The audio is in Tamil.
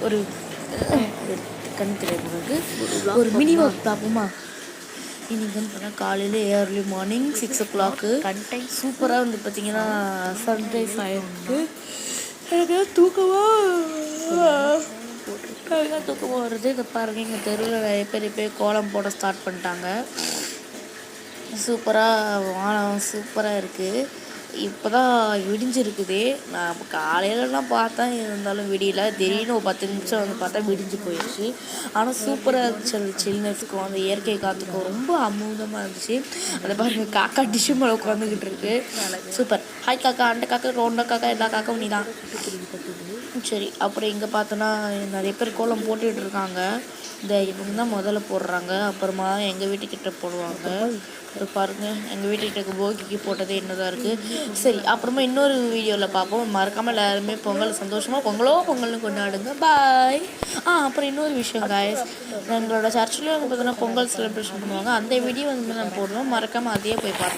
ஒரு கண் தெரியாது ஒரு மினி ஒர்க் பார்ப்போமா. இன்னைக்கு வந்து பார்த்தா காலையில் ஏர்லி மார்னிங் 6 o'clock சூப்பராக வந்து பார்த்தீங்கன்னா சன்ரைஸ் ஆகிருக்கு. எனக்கு தூக்கமாக வருது. இதை பாருங்கள், எங்கள் தெருவில் நிறைய பேர் இப்போ கோலம் போட ஸ்டார்ட் பண்ணிட்டாங்க. சூப்பராக வானம் சூப்பராக இருக்குது. இப்போ தான் விடிஞ்சிருக்குது. நான் காலையிலலாம் பார்த்தேன், இருந்தாலும் விடியல. திடீர்னு ஒரு 10 நிமிஷம் வந்து பார்த்தா விடிஞ்சு போயிடுச்சு. ஆனால் சூப்பராக இருந்துச்சு. அந்த சில்னஸ்க்கும் அந்த இயற்கை காற்றுக்கும் ரொம்ப அமுதமாக இருந்துச்சு. அதை பாருங்கள், காக்கா டிஷ்ஷு மேலே உட்காந்துக்கிட்டு இருக்கு. சூப்பர். ஹாய் காக்கா, அந்த காக்கா, ரோண்ட காக்கா, எல்லா காக்காவும் நீ தான். சரி, அப்புறம் இங்கே பார்த்தோன்னா நிறைய பேர் கோலம் போட்டுக்கிட்டு இருக்காங்க. இவங்க தான் முதல்ல போடுறாங்க. அப்புறமா எங்கள் வீட்டுக்கிட்ட போடுவாங்க. அது பாருங்கள், எங்கள் வீட்டுக்கிட்ட போகிக்கு போட்டதே என்னதான் இருக்குது. சரி, அப்புறமா இன்னொரு வீடியோவில் பார்ப்போம். மறக்காமல் எல்லாருமே பொங்கல் சந்தோஷமாக பொங்கல்னு கொண்டாடுங்க. பாய். அப்புறம் இன்னொரு விஷயம் காய்ஸ், எங்களோட சர்ச்சில் வந்து பார்த்தீங்கன்னா பொங்கல் செலிப்ரேஷன் பண்ணுவாங்க. அந்த வீடியோ வந்து நான் போடுவோம். மறக்காமல் அதையே போய் பார்ப்போம்.